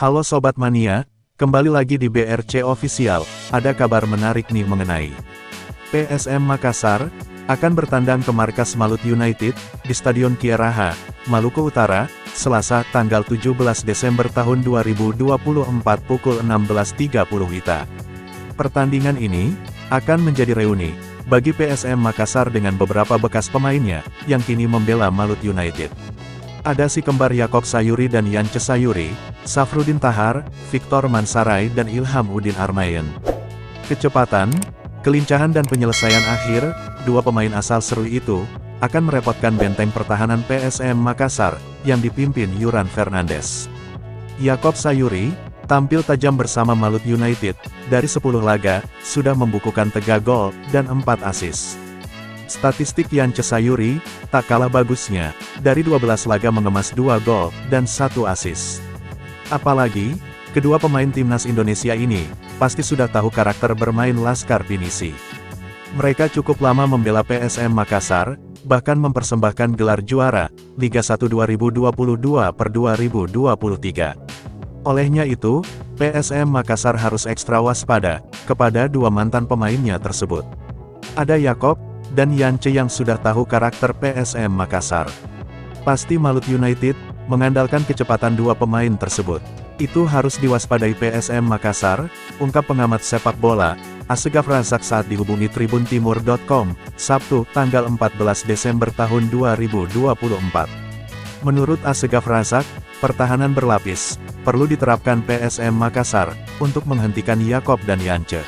Halo Sobat Mania, kembali lagi di BRC Official. Ada kabar menarik nih mengenai PSM Makassar akan bertandang ke markas Malut United di Stadion Kiaraha, Maluku Utara, Selasa tanggal 17 Desember tahun 2024 pukul 16.30 WITA. Pertandingan ini akan menjadi reuni bagi PSM Makassar dengan beberapa bekas pemainnya yang kini membela Malut United. Ada si kembar Yakob Sayuri dan Yance Sayuri, Safrudin Tahar, Victor Mansaray dan Ilham Udin Armayan. Kecepatan, kelincahan dan penyelesaian akhir, dua pemain asal Serui itu, akan merepotkan benteng pertahanan PSM Makassar, yang dipimpin Yuran Fernandes. Yakob Sayuri, tampil tajam bersama Malut United, dari 10 laga, sudah membukukan 3 gol, dan 4 assist. Statistik Yance Sayuri, tak kalah bagusnya, dari 12 laga mengemas 2 gol, dan 1 assist. Apalagi, kedua pemain timnas Indonesia ini, pasti sudah tahu karakter bermain Laskar Pinisi. Mereka cukup lama membela PSM Makassar, bahkan mempersembahkan gelar juara, Liga 1 2022/2023. Olehnya itu, PSM Makassar harus ekstra waspada, kepada dua mantan pemainnya tersebut. Ada Yakob dan Yance yang sudah tahu karakter PSM Makassar. Pasti Malut United mengandalkan kecepatan dua pemain tersebut. Itu harus diwaspadai PSM Makassar, ungkap pengamat sepak bola, Asegaf Razak saat dihubungi tribuntimur.com, Sabtu, tanggal 14 Desember tahun 2024. Menurut Asegaf Razak, pertahanan berlapis perlu diterapkan PSM Makassar untuk menghentikan Yakob dan Yance.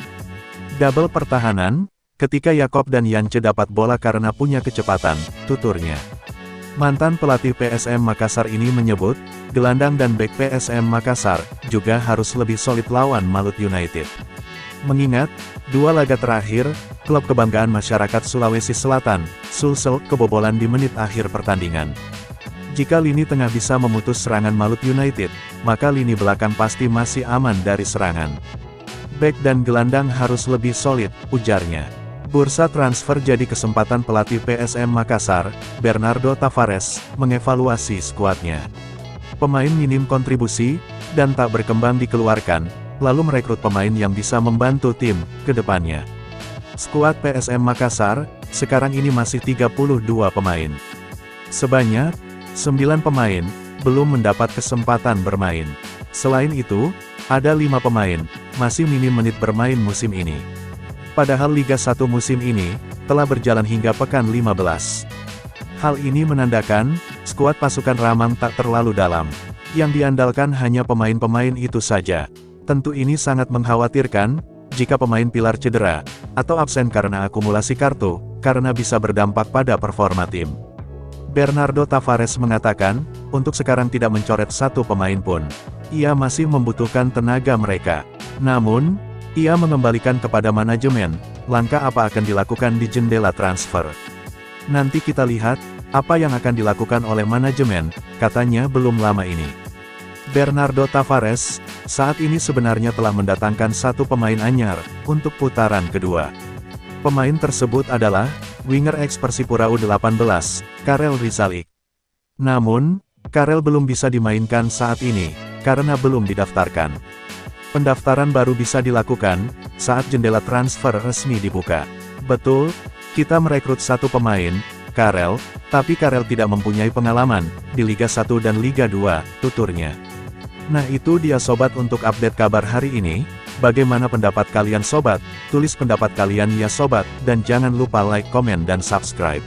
Double pertahanan, ketika Yakob dan Yance dapat bola karena punya kecepatan, tuturnya. Mantan pelatih PSM Makassar ini menyebut, gelandang dan bek PSM Makassar juga harus lebih solid lawan Malut United. Mengingat, dua laga terakhir, klub kebanggaan masyarakat Sulawesi Selatan, Sulsel, kebobolan di menit akhir pertandingan. Jika lini tengah bisa memutus serangan Malut United, maka lini belakang pasti masih aman dari serangan. Bek dan gelandang harus lebih solid, ujarnya. Bursa transfer jadi kesempatan pelatih PSM Makassar, Bernardo Tavares, mengevaluasi skuadnya. Pemain minim kontribusi, dan tak berkembang dikeluarkan, lalu merekrut pemain yang bisa membantu tim, ke depannya. Skuad PSM Makassar, sekarang ini masih 32 pemain. Sebanyak 9 pemain, belum mendapat kesempatan bermain. Selain itu, ada 5 pemain, masih minim menit bermain musim ini. Padahal Liga 1 musim ini, telah berjalan hingga pekan 15. Hal ini menandakan, skuad pasukan Ramang tak terlalu dalam. Yang diandalkan hanya pemain-pemain itu saja. Tentu ini sangat mengkhawatirkan, jika pemain pilar cedera, atau absen karena akumulasi kartu, karena bisa berdampak pada performa tim. Bernardo Tavares mengatakan, untuk sekarang tidak mencoret satu pemain pun. Ia masih membutuhkan tenaga mereka. Namun, ia mengembalikan kepada manajemen, langkah apa akan dilakukan di jendela transfer. Nanti kita lihat, apa yang akan dilakukan oleh manajemen, katanya belum lama ini. Bernardo Tavares, saat ini sebenarnya telah mendatangkan satu pemain anyar, untuk putaran kedua. Pemain tersebut adalah, winger ex Persipura U18, Karel Rizalik. Namun, Karel belum bisa dimainkan saat ini, karena belum didaftarkan. Pendaftaran baru bisa dilakukan, saat jendela transfer resmi dibuka. Betul, kita merekrut satu pemain, Karel, tapi Karel tidak mempunyai pengalaman, di Liga 1 dan Liga 2, tuturnya. Nah itu dia sobat untuk update kabar hari ini, bagaimana pendapat kalian sobat? Tulis pendapat kalian ya sobat, dan jangan lupa like, komen dan subscribe.